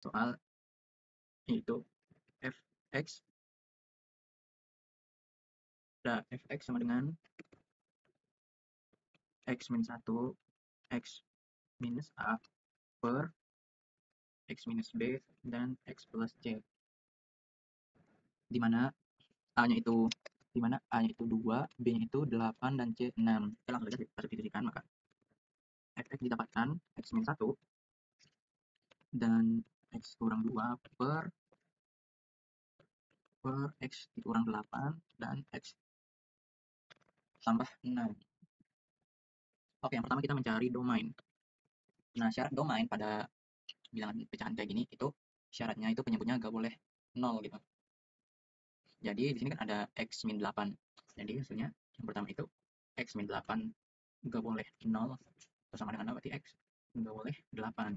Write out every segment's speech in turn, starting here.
soal itu fx fx sama dengan x min 1 x minus a per x minus b dan x plus c, di mana a-nya itu 2, b-nya itu 8 dan c 6. Kita langsung saja substitusikan, maka fx didapatkan x min 1 dan x kurang 2 per x dikurang 8 dan x tambah 6. Oke, yang pertama kita mencari domain. Nah, syarat domain pada bilangan pecahan kayak gini itu syaratnya itu penyebutnya nggak boleh 0 gitu. Jadi di sini kan ada x min 8. Jadi hasilnya yang pertama itu x min 8 nggak boleh 0 atau sama dengan berarti x nggak boleh 8.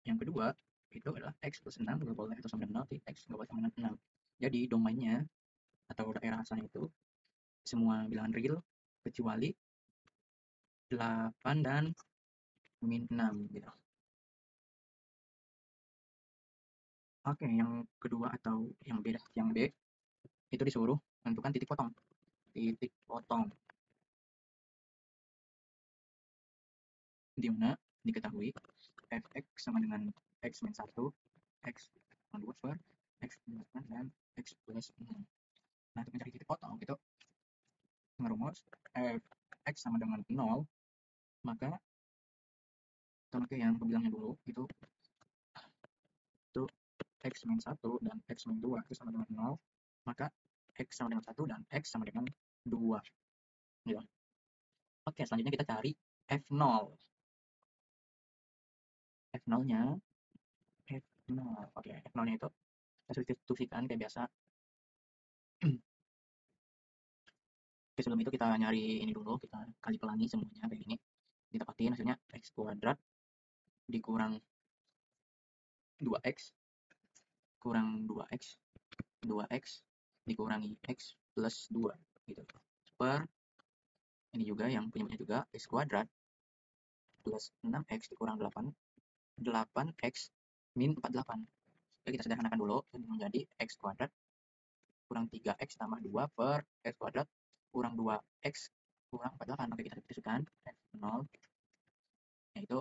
Yang kedua itu adalah x plus 6 nggak boleh atau sama dengan 0, x nggak boleh sama dengan 6. Jadi domainnya atau daerah asalnya itu semua bilangan real kecuali 8 dan min 6 gitu. Oke, yang kedua atau yang B itu disuruh menentukan titik potong. Titik potong di mana diketahui fx sama dengan x min 1, x kurang 2 per x plus 8 dan x plus 6. Nah, untuk mencari titik potong itu merumus fx sama dengan 0, maka kita pakai yang pembilangnya dulu itu x min 1 dan x min 2 itu sama dengan 0, maka x sama dengan 1 dan x sama dengan 2 ya. Oke, selanjutnya kita cari f0. F0-nya F0. Oke, F0-nya itu kita substitusikan kayak biasa. Oke, sebelum itu kita nyari ini dulu, kita kali pelangi semuanya kayak gini. Didapatin hasilnya x kuadrat dikurang 2x kurang 2x 2x dikurangi x plus 2 gitu. Per ini juga yang penyebutnya juga x kuadrat plus 6x dikurang 8 8x min 48. Oke, kita sederhanakan dulu menjadi x kuadrat kurang 3x tambah 2 per x kuadrat kurang 2x kurang 48. Oke, kita substitusikan f0 yaitu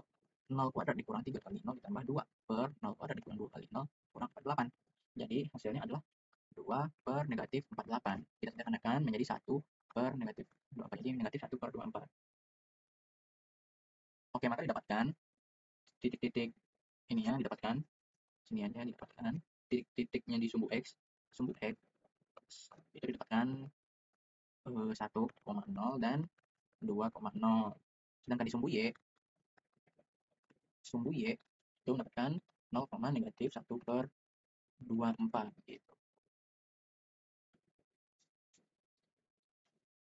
0 kuadrat dikurang 3 kali 0 ditambah 2 per 0 kuadrat dikurang 2 kali 0 kurang 48. Jadi hasilnya adalah 2 per negatif 48. Kita sederhanakan menjadi 1 per negatif 24. Jadi negatif 1 per 24. Oke, maka didapatkan titik-titik ini ya didapatkan. Sini aja didapatkan. Titik-titiknya di sumbu x itu didapatkan 1,0 dan 2,0. Sedangkan di sumbu y itu mendapatkan 0, negatif 1 per 24 gitu.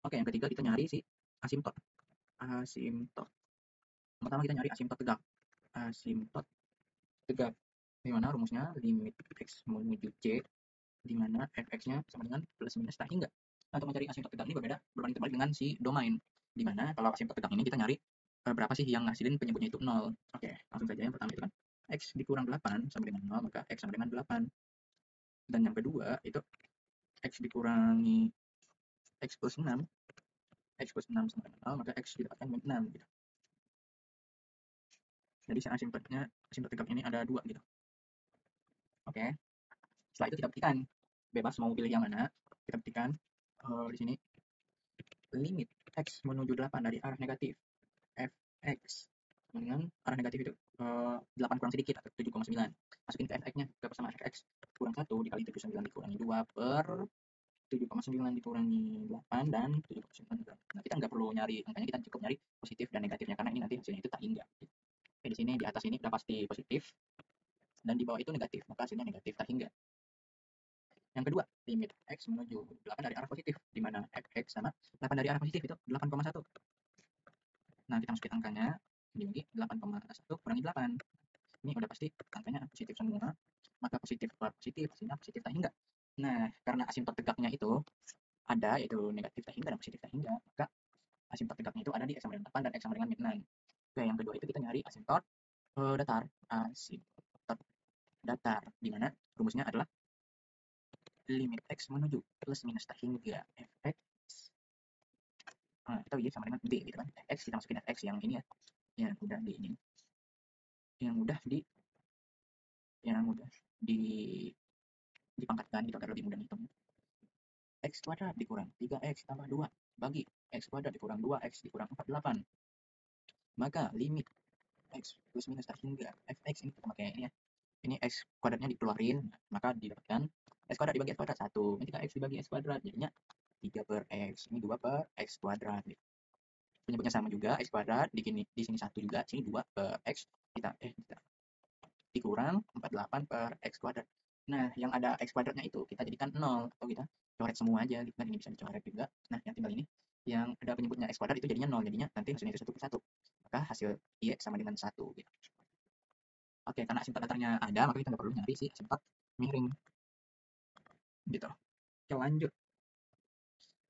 Oke, yang ketiga kita nyari si asimtot. Pertama kita nyari asimtot tegak. Asimtot tegak. Di mana rumusnya limit x menuju c, di mana fx-nya sama dengan plus minus tak hingga. Nah, untuk mencari asimtot tegak ini berbanding terbalik dengan si domain. Di mana kalau asimtot tegak ini kita nyari berapa sih yang ngasilin penyebutnya itu 0. Oke, langsung saja yang pertama itu kan x dikurang 8 sama dengan 0, maka x sama dengan 8. Dan yang kedua itu x dikurangi x plus 6 sama dengan 0, maka x didapatkan min 6 gitu. Jadi asimtot tegak ini ada 2 gitu. Oke, setelah itu kita buktikan, bebas mau pilih yang mana. Kita buktikan di sini limit x menuju 8 dari arah negatif fx dengan arah negatif itu 8 kurang sedikit atau 7,9. Masukin ke fx-nya ke persamaan fx kurang 1 dikali 79 dikurangi 2 per 7,9 dikurangi 8 dan 7,9. Nah, kita nggak perlu nyari angkanya, kita cukup nyari positif dan negatifnya karena ini nanti hasilnya itu tak hingga. Oke, di sini di atas ini udah pasti positif dan di bawah itu negatif, maka hasilnya negatif tak hingga. Yang kedua, limit x menuju 8 dari arah positif, di mana fx sama 8 dari arah positif itu 8,1. Nah, kita masukin angkanya, dibagi 8,1 kurangi 8. Ini udah pasti angkanya positif semua, maka positif per positif, hasilnya positif tak hingga. Nah, karena asimtot tegaknya itu ada, yaitu negatif tak hingga dan positif tak hingga, maka asimtot tegaknya itu ada di x sama dengan 8 dan x sama dengan min 6. Oke, yang kedua itu kita nyari asimtot datar. Asimtot datar, di mana rumusnya adalah limit X menuju plus minus tak hingga fx. Nah, kita Y sama dengan D gitu kan. X kita masukin fx yang ini ya, yang udah di ini, yang udah di yang udah di dipangkatkan gitu agar lebih mudah hitung. X kuadrat dikurang 3x tambah 2 bagi X kuadrat dikurang 2x dikurang 48. Maka limit X plus minus tak hingga fx ini kita pakai ini ya. Ini X kuadratnya dikeluarin, maka didapatkan X kuadrat dibagi X kuadrat 1. Ini 3x dibagi X kuadrat, jadinya 3 per X. Ini 2 per X kuadrat. Penyebutnya sama juga, X kuadrat, di sini 1 juga, sini 2 per X. Kita dikurang 48 per X kuadrat. Nah, yang ada X kuadratnya itu kita jadikan 0, atau kita coret semua aja gitu kan, ini bisa dicoret juga. Nah, yang tinggal ini yang ada penyebutnya X kuadrat itu jadinya 0, jadinya nanti hasilnya itu 1 per 1. Maka hasil Y sama dengan 1 gitu. Oke, karena asimtot datarnya ada, maka kita nggak perlu nyari si asimtot miring gitu. Oke, lanjut.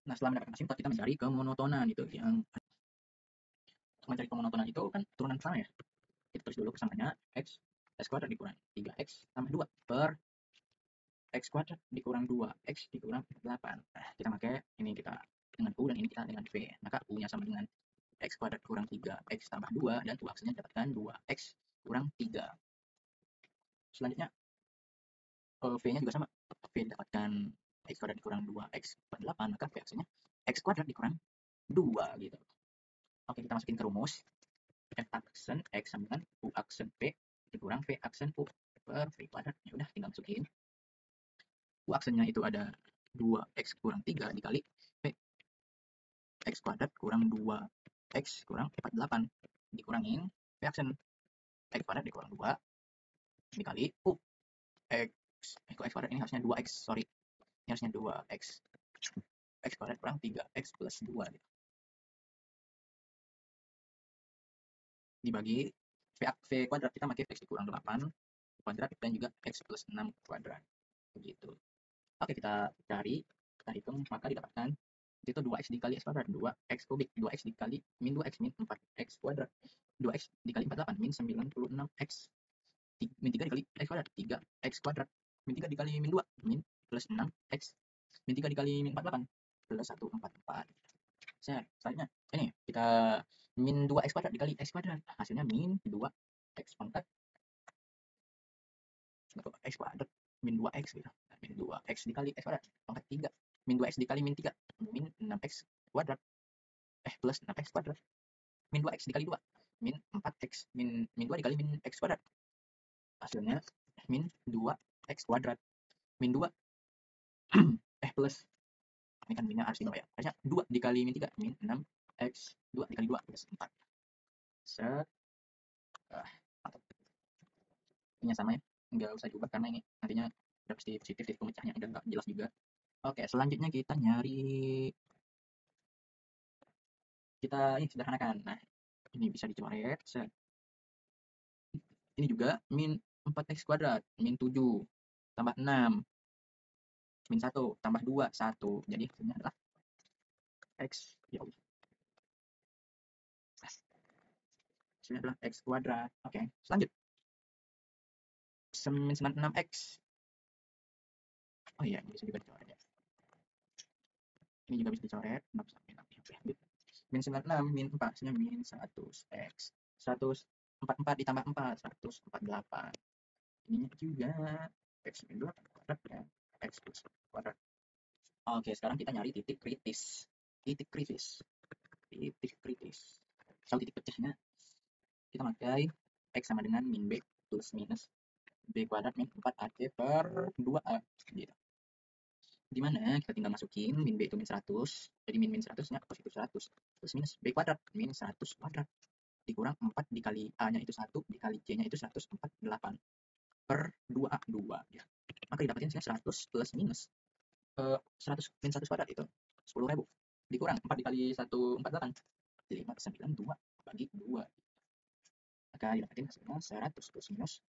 Nah, setelah mendapatkan asimtot, kita mencari kemonotonan itu. Yang mencari kemonotonan itu kan turunan sama ya. Kita tulis dulu kesamanya x kuadrat dikurang 3x tambah 2 per x kuadrat dikurang 2x dikurang 48. Nah, kita pakai ini kita dengan U dan ini kita dengan V. Maka U-nya sama dengan x kuadrat kurang 3x tambah 2 dan U aksesnya dapatkan 2x kurang 3. Selanjutnya V-nya juga sama. V dapatkan x kuadrat dikurang 2x per 8, maka V aksesnya x kuadrat dikurang 2 gitu. Oke, kita masukin ke rumus. F aksen x sama dengan U aksen V dikurang V aksen U per V kuadrat. Ya udah, tinggal masukin. U aksennya itu ada 2x kurang 3 dikali V x kuadrat kurang 2x kurang 48 dikurangin V aksen x kuadrat dikurang 2 dikali U x x kuadrat ini harusnya 2x, sorry, ini harusnya 2x x kuadrat kurang 3x plus 2 gitu. Dibagi V kuadrat kita pakai x dikurang 8 kuadrat dan juga x plus 6 kuadrat begitu. Oke, kita cari, kita hitung, maka didapatkan itu 2x dikali x kuadrat 2x kubik, 2x dikali min 2x min 4x kuadrat, 2x dikali 48 min 96x, min 3 dikali x kuadrat 3x kuadrat, min 3 dikali min 2 min plus 6x, min 3 dikali min 48 plus 144. Selanjutnya ini kita min 2x kuadrat dikali x kuadrat, hasilnya min 2x pangkat x kuadrat min 2x gitu. Min 2x dikali x kuadrat pangkat 3 min 2x dikali min 3 min 6x kuadrat plus 6x kuadrat min 2x dikali 2 min 4x min 2 dikali min x kuadrat, hasilnya min 2x kuadrat min 2 plus ini kan minnya harus di bawah ya, harusnya 2 dikali min 3 min 6x 2 dikali 2 plus 4 set. Mantap, ini sama ya, nggak usah diubah karena ini nantinya udah pasti positif titik pemecahnya udah nggak jelas juga. Oke, selanjutnya kita nyari, kita ini sederhanakan. Nah, ini bisa dicoret. Ini juga min 4x kuadrat, min 7 tambah 6 min 1 tambah 2 1. Jadi hasilnya adalah x, ya Allah. Hasilnya adalah x kuadrat. Oke, selanjut. Min 96x. Oh iya, ini bisa juga dicoret ya. Ini juga bisa dicoret. Min 96 min 4 hasilnya min 100x. 144 ditambah 4 148. Ininya juga x min 2 kuadrat ya, x plus kuadrat. Oke, sekarang kita nyari titik kritis. Titik kritis. Titik kritis. Soal titik pecahnya kita pakai x sama dengan min b plus minus b kuadrat min 4ac per 2a gitu. Dimana kita tinggal masukin min b itu min 100, jadi min 100 nya positif 100 plus minus b kuadrat min 100 kuadrat dikurang 4 dikali a nya itu 1 dikali c nya itu 148 per 2a 2 ya. Maka didapatin 100 plus minus 100 min 100 kuadrat itu 10.000 dikurang 4 dikali 148 592 bagi 2, maka didapatin hasilnya 100 plus minus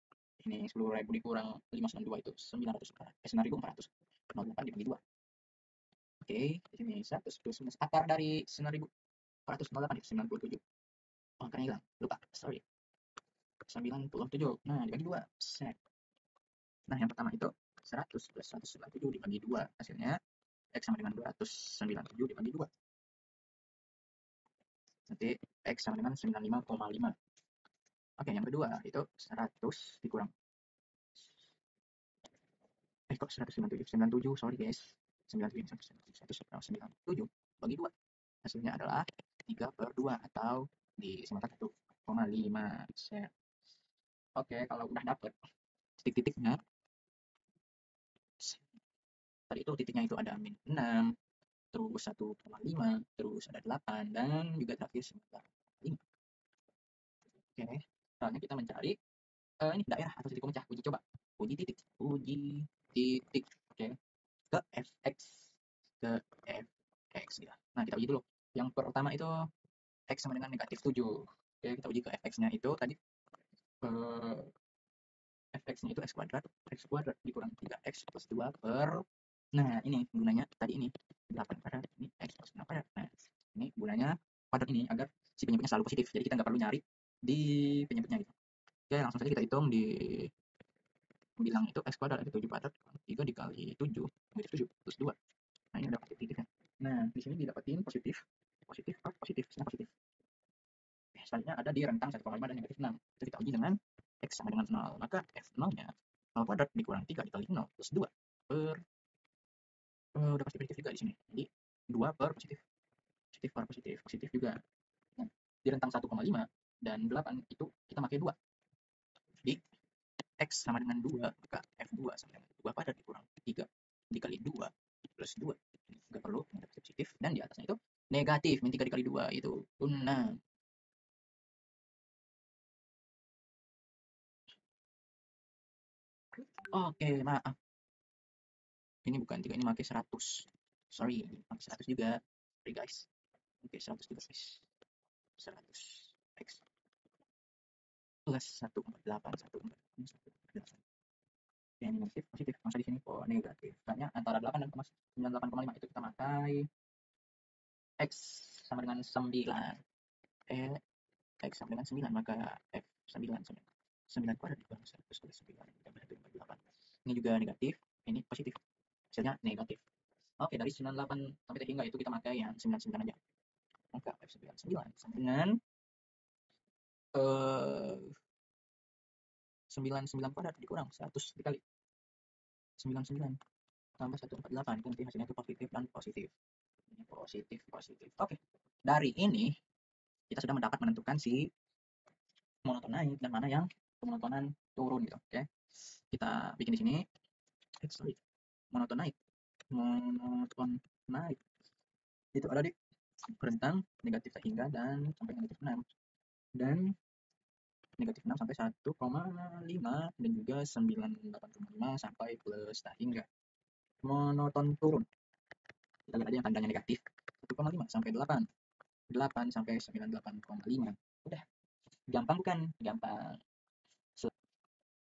ini 10.000 dikurang 592 itu 9.400 08 dibagi 2. Oke, di sini 100 plus minus akar dari 9.408 itu 97. Oh, karena hilang, lupa, sorry, 97. Nah, dibagi 2 set. Nah, yang pertama itu 100 plus 197 dibagi 2, hasilnya X sama dengan 297 dibagi 2. Nanti X sama dengan 95,5. Oke, yang kedua itu 100 dikurang. Kok 197? 97, sorry guys. 97 bagi 2. Hasilnya adalah 3/2 atau disimpulkan 1,5. Oke, kalau udah dapet titik-titiknya, tadi itu titiknya itu ada min 6, terus 1,5, terus ada 8, dan juga terakhir 9,5. Oke, soalnya kita mencari ini daerah atau titik pemecah. Uji coba. Uji titik. Oke, ke fx, ke fx ya. Nah, kita uji dulu. Yang pertama itu x sama dengan negatif 7. Oke, kita uji ke fx-nya itu tadi fx-nya itu x kuadrat dikurang 3x plus 2 per, nah ini gunanya tadi ini 8 kuadrat, ini x plus 6 kuadrat. Nah, ini gunanya kuadrat ini agar si penyebutnya selalu positif, jadi kita nggak perlu nyari di penyebutnya gitu. Oke, langsung saja kita hitung di bilang itu x kuadrat itu 7 kuadrat, 3 dikali 7 negatif 7 plus 2. Nah, ini ada positifnya. Nah, di sini didapatin positif positif positif positif. Selanjutnya ada di rentang 1,5 dan negatif 6. Itu kita uji dengan x sama dengan 0. Maka f0-nya 0 kuadrat dikurang 3 dikali 0 plus 2 per udah pasti positif juga di sini. Jadi 2 per positif. Positif per positif. Positif juga. Nah, di rentang 1,5 dan 8 itu kita pakai 2. Jadi x sama dengan 2, maka f2 sama dengan 2 kuadrat dikurang 3 dikali 2 plus 2. Enggak perlu negatif positif, dan di atasnya itu negatif min 3 dikali 2 itu 6. Oke, maaf. Ini bukan 3, ini pakai 100. Sorry, pakai 100 juga. Sorry guys. Oke, 100 juga guys. 100 x plus 1,48, 1,48. Oke, ini negatif, positif. Masa di sini kok negatif? Soalnya antara 8 dan 98,5 itu kita pakai x sama dengan 9. X sama dengan 9, maka f9 sama 9 kuadrat dikurang 100 kali 9 tambah 1,8. Ini juga negatif, ini positif. Hasilnya negatif. Oke, dari 98 sampai hingga itu kita pakai yang 99 aja. Maka F99 sama dengan 99 kuadrat dikurang 100 dikali 99 tambah 148. Nanti hasilnya itu positif dan positif. Ini positif, positif. Oke. Dari ini kita sudah mendapat menentukan si monoton naik dan mana yang monotonan turun gitu. Oke. Kita bikin di sini. Sorry. Monoton naik. Monoton naik. Itu ada di rentang negatif hingga dan sampai negatif 6. Dan negatif 6 sampai 1,5 dan juga 98,5 sampai plus tak hingga monoton turun. Kita lihat aja yang tandanya negatif 1,5 sampai 8, 8 sampai 98,5. Udah, gampang bukan? Gampang.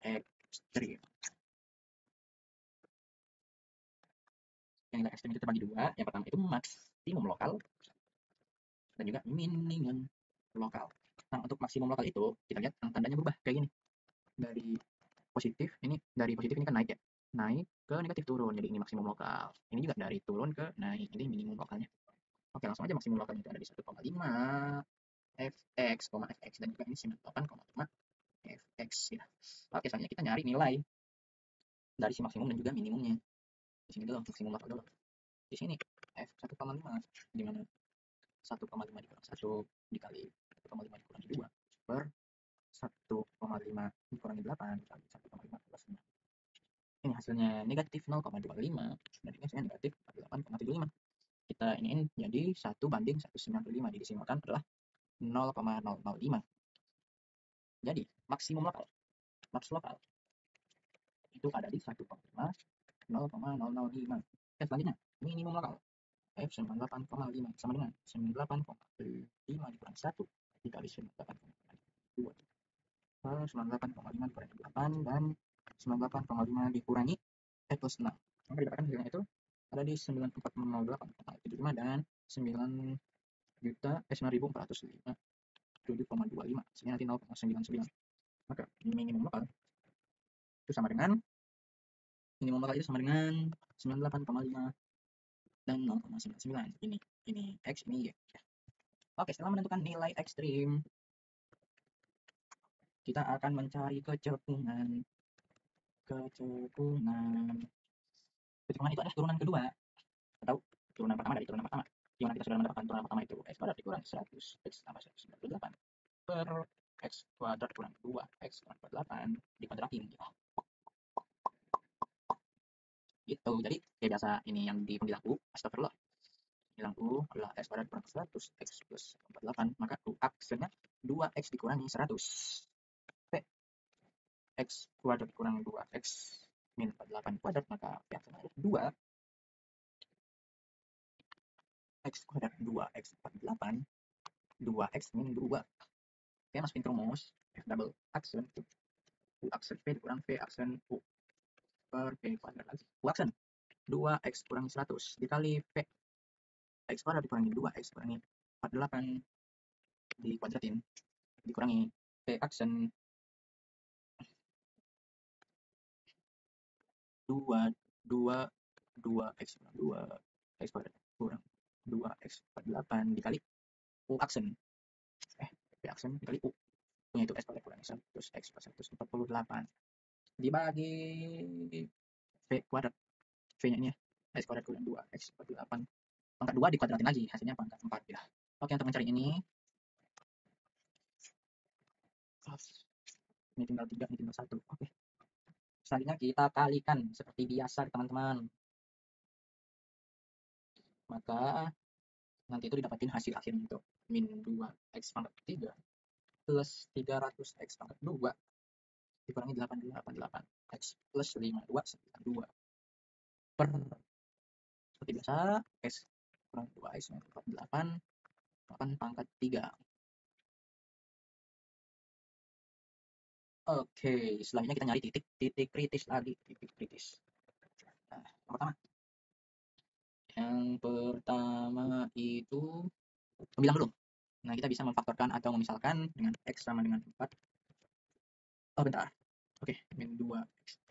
Ekstrim. Yang nilai ekstrim itu terbagi dua. Yang pertama itu maksimum lokal dan juga minimum lokal. Nah, untuk maksimum lokal itu kita lihat tandanya berubah kayak gini. Dari positif ini kan naik ya, naik ke negatif turun, jadi ini maksimum lokal. Ini juga dari turun ke naik, jadi minimum lokalnya. Oke, langsung aja maksimum lokalnya itu ada di 1,5 fx, fx, dan juga ini 98,5 fx ya. Oke, selanjutnya kita nyari nilai dari si maksimum dan juga minimumnya. Di sini dulu maksimum lokal dulu. Di sini f 1,5 di mana 1,5 dikurang 1 dikali 1,5 dikurangi 2 per 1,5 dikurangi 8 dikali 1,5 plus 5. Ini hasilnya negatif 0,25 dan ini hasilnya negatif 8,75. Kita iniin jadi 1/195, didesimalkan adalah 0,005. Jadi maksimum lokal, max lokal itu ada di 1,5, 0,005. Oke, selanjutnya minimum lokal F98,5 sama dengan 98,5 dikurang 1 dikali 98,2 per 98,5 dikurangi 8 dan 98,5 dikurangi plus 6. Maka didapatkan hasilnya itu ada di 9408,75 dan 9.405 7,25, hasilnya nanti 0,99. Maka minimum lokal itu sama dengan minimum bakal itu sama dengan 98,5 dan 0,99. Ini X, ini Y. Oke, setelah menentukan nilai ekstrim, kita akan mencari kecekungan. Kecekungan itu adalah turunan kedua atau turunan pertama dari turunan pertama. Di mana kita sudah mendapatkan turunan pertama itu x kuadrat dikurangi 100 x tambah 198 per x kuadrat kurang 2 x kurang 48 dikuadratin gitu. Jadi kayak biasa ini yang di pembilang astagfirullah, bilang adalah x kuadrat kurang 100 x plus 48, maka aksennya 2x dikurangi 100 p x kuadrat kurang 2x min 48 kuadrat, maka aksennya adalah 2 x kuadrat 2x 48 2x min 2. Oke, masukin ke rumus f double aksen u aksen p dikurang v aksen u per p kuadrat lagi. U aksen 2x kurangi 100 dikali p x kuadrat dikurangi 2x kurangi 48 dikuadratin dikurangi p aksen 2 x kurang 2 x kuadrat kurang 2x 48 dikali u aksen p aksen dikali u nya itu x kuadrat kurangi 100 x plus 148 dibagi v kuadrat, v nya ini ya x kuadrat kurang 2 x 48 pangkat 2 dikuadratin lagi, hasilnya pangkat 4 ya. Oke, untuk mencari ini tinggal 3, ini tinggal 1. Oke, selanjutnya kita kalikan seperti biasa teman-teman, maka nanti itu didapatin hasil akhirnya itu min 2x pangkat 3 plus 300x pangkat 2 dikurangi 888 x plus 5292 per seperti biasa x kurang 2x min 48 8 pangkat 3. Oke, selanjutnya kita nyari titik kritis lagi, titik kritis. Nah, yang pertama itu bilang dulu. Nah, kita bisa memfaktorkan atau memisalkan dengan x sama dengan 4. Oh, bentar. Oke, min 2x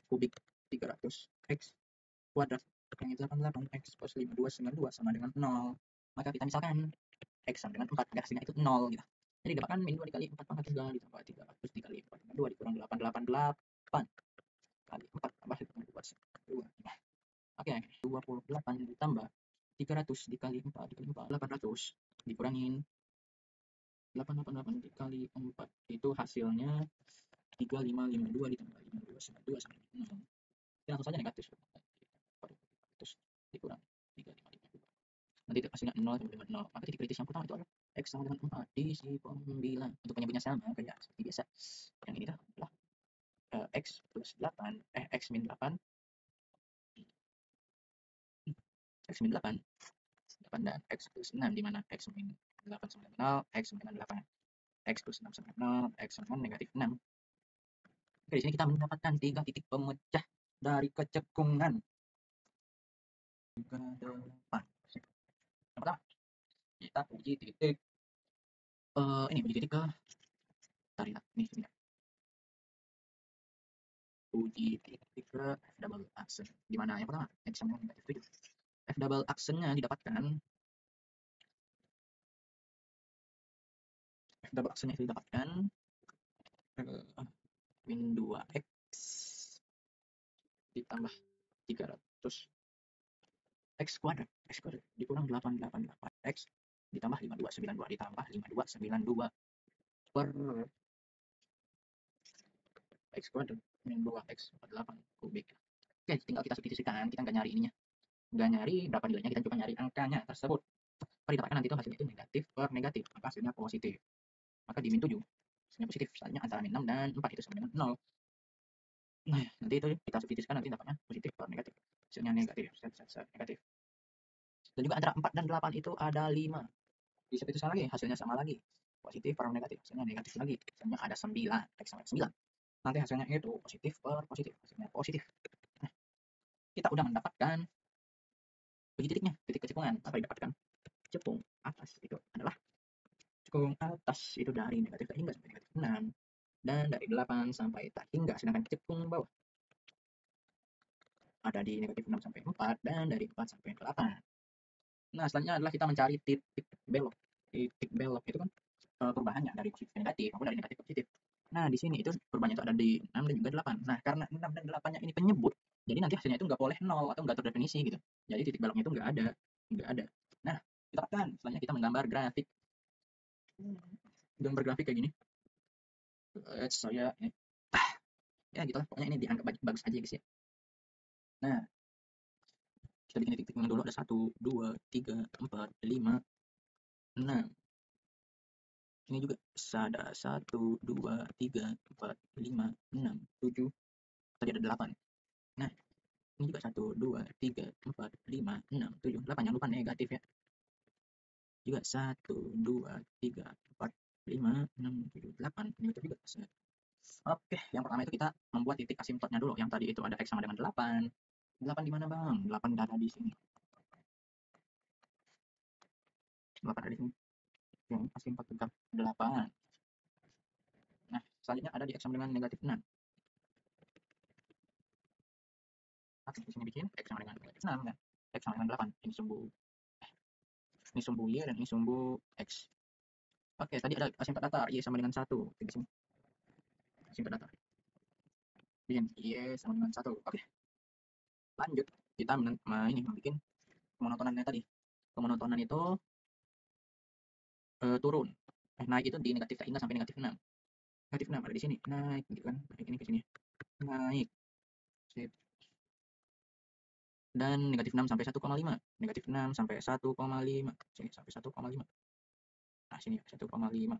kubik 300 x kuadrat yang 88 x plus 5292 sama dengan 0. Maka kita misalkan x sama dengan 4 agar hasilnya itu 0 gitu. Jadi dapatkan min 2 dikali 4 pangkat 3 ditambah 300 dikali 4 pangkat 2 dikurang 888 kali 4 tambah 2. Oke, 28 ditambah 300 dikali 4 dikali 4 800 dikurangin 888 dikali 4 itu hasilnya 3552 ditambah 5292 sama dengan 0. Ini langsung saja negatif. Terus dikurang 3552. Nanti hasilnya 0 sama dengan 0. Maka titik kritis yang pertama itu adalah x sama dengan 4 diisi 9. Untuk penyebutnya sama kayak seperti biasa. Yang ini adalah x plus 8 x min 8 x min 8 dan x plus 6 di mana x min 8 sama dengan 0, x sama dengan 8, x plus 6 sama dengan 0, x sama dengan negatif 6. Oke, di sini kita mendapatkan 3 titik pemecah dari kecekungan. Yang pertama, kita uji titik ini uji titik ke tadi nih sini. Uji titik ke f double aksen. Di mana yang pertama x sama dengan negatif 7. F double aksennya didapatkan min 2x ditambah 300 x kuadrat dikurang 888 x ditambah 5292 ditambah 5292 per x kuadrat min 2x 48 kubik. Oke, tinggal kita substitusikan, kita nggak nyari ininya, nggak nyari berapa nilainya, kita cuma nyari angkanya tersebut. Kalau didapatkan nanti itu hasilnya itu negatif per negatif, maka hasilnya positif. Maka di min 7 hasilnya positif, selanjutnya antara min 6 dan 4 itu sama dengan 0. Nah, nanti itu kita substitusikan, nanti dapatnya positif per negatif, hasilnya negatif, negatif. Dan juga antara 4 dan 8 itu ada 5. Disubstitusikan lagi, hasilnya sama lagi. Positif per negatif, hasilnya negatif lagi. Hasilnya ada 9, x sama 9. Nanti hasilnya itu positif per positif, hasilnya positif. Nah, kita udah mendapatkan uji titiknya, titik kecekungan. Apa yang didapatkan? Cekung atas itu adalah cekung atas itu dari negatif tak hingga sampai negatif 6. Dan dari 8 sampai tak hingga, sedangkan cekung bawah ada di negatif 6 sampai 4 dan dari 4 sampai 8. Nah, selanjutnya adalah kita mencari titik belok. Titik belok itu kan perubahannya dari positif ke negatif maupun dari negatif ke positif. Nah, di sini itu perubahannya itu ada di 6 dan juga 8. Nah, karena 6 dan 8-nya ini penyebut, jadi nanti hasilnya itu nggak boleh 0 atau nggak terdefinisi gitu. Jadi titik beloknya itu nggak ada. Nggak ada. Nah, kita akan selanjutnya kita menggambar grafik. Gambar grafik kayak gini. Saya ini. Ya gitu lah. Pokoknya ini dianggap bagus aja guys ya. Nah, kita bikin titik-titiknya dulu. Ada 1, 2, 3, 4, 5, 6. Ini juga ada 1, 2, 3, 4, 5, 6, 7. Tadi ada 8. Nah, ini juga 1, 2, 3, 4, 5, 6, 7, 8. Jangan lupa negatif ya. Juga 1, 2, 3, 4, 5, 6, 7, 8. Negatif juga. Oke, yang pertama itu kita membuat titik asimptotnya dulu. Yang tadi itu ada X sama dengan 8. 8 di mana bang? 8 ada di sini. 8 ada di sini. Yang asimptot tegak 8. Nah, selanjutnya ada di X sama dengan negatif 6. Oke, di sini bikin X sama dengan negatif 6 kan. X sama dengan 8. Ini sumbu Y dan ini sumbu X. Oke, tadi ada asimptot datar. Y sama dengan 1. Di sini. Asimptot datar. Bikin Y sama dengan 1. Oke. Lanjut. Kita membuat kemonotonannya tadi. Kemonotonan itu turun. Naik itu di negatif tak hingga sampai negatif 6. Negatif 6 ada di sini. Naik gitu kan. Naik ini ke sini. Naik. Sip. Dan negatif 6 sampai 1,5. Negatif 6 sampai 1,5. Sini sampai 1,5. Nah, sini 1,5.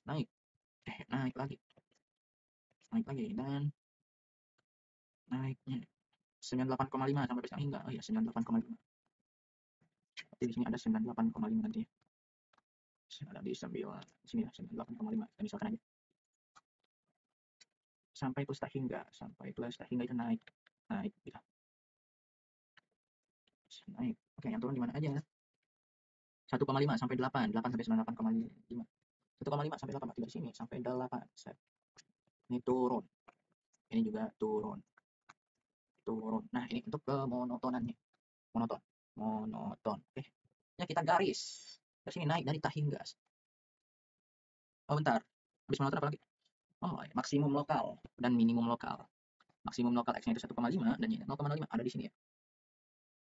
Naik. Naik lagi. Naik lagi dan naiknya 98,5 sampai bisa hingga. Oh iya, 98,5. Tapi di sini ada 98,5 nanti. Ada di 9 sini ya, 98,5. Kita misalkan aja. Sampai plus tak hingga itu naik. Naik gitu. Naik. Oke, yang turun di mana aja? 1,5 sampai 8, 8 sampai 98,5. 1,5 sampai 8 berarti dari sini sampai 8. Set. Ini turun. Ini juga turun. Turun. Nah, ini untuk kemonotonannya. Monoton. Oke. Ya, kita garis. Dari sini naik dari tak hingga. Oh, bentar. Habis monoton apa lagi? Oh, maksimum lokal dan minimum lokal. Maksimum lokal X-nya itu 1,5 dan 0,05 ada di sini ya.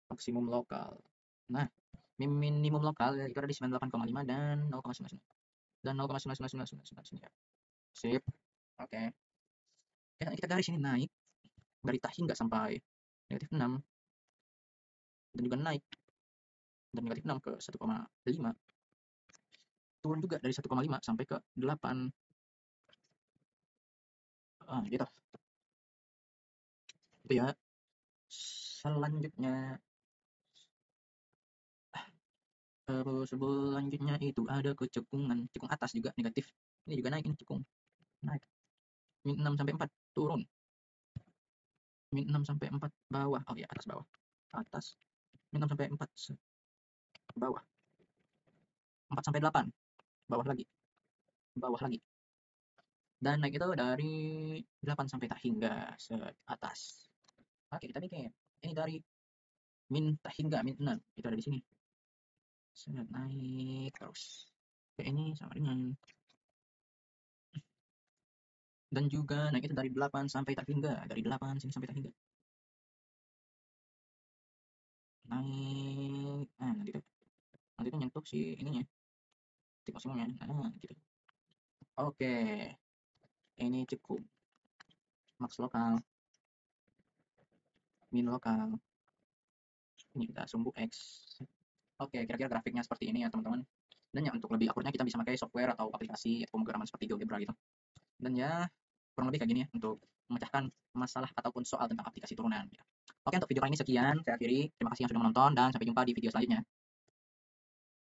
Maksimum lokal. Nah, minimum lokal itu ada di 98,5 dan 0,99. Dan 0,99999 sini ya. Sip. Oke. Ya, kita garis ini naik dari tak hingga sampai negatif 6 dan juga naik dari negatif 6 ke 1,5. Turun juga dari 1,5 sampai ke 8. Gitu. Itu ya. Selanjutnya selanjutnya itu ada kecekungan. Cekung atas juga negatif. Ini juga naik, ini cekung. Naik. Min 6 sampai 4 turun. Min 6 sampai 4 bawah. Oh ya, atas bawah. Atas. Min 6 sampai 4 bawah. 4 sampai 8 bawah lagi. Bawah lagi. Dan naik itu dari 8 sampai tak hingga atas. Oke, kita bikin. Ini dari min tak hingga min 6. Itu ada di sini. Naik terus. Oke, ini sama dengan. Dan juga naik itu dari 8 sampai tak hingga. Dari 8 sini sampai tak hingga. Naik. Nah, nanti itu nyentuh si ininya. Titik maksimumnya. Nah, gitu. Oke. Ini cukup. Max lokal. Min lokal. Ini kita sumbu X. Oke, kira-kira grafiknya seperti ini ya teman-teman. Dan ya untuk lebih akurnya kita bisa pakai software atau aplikasi pemrograman seperti GeoGebra gitu. Dan ya kurang lebih kayak gini ya untuk memecahkan masalah ataupun soal tentang aplikasi turunan. Ya. Oke, untuk video kali ini sekian. Saya akhiri. Terima kasih yang sudah menonton dan sampai jumpa di video selanjutnya.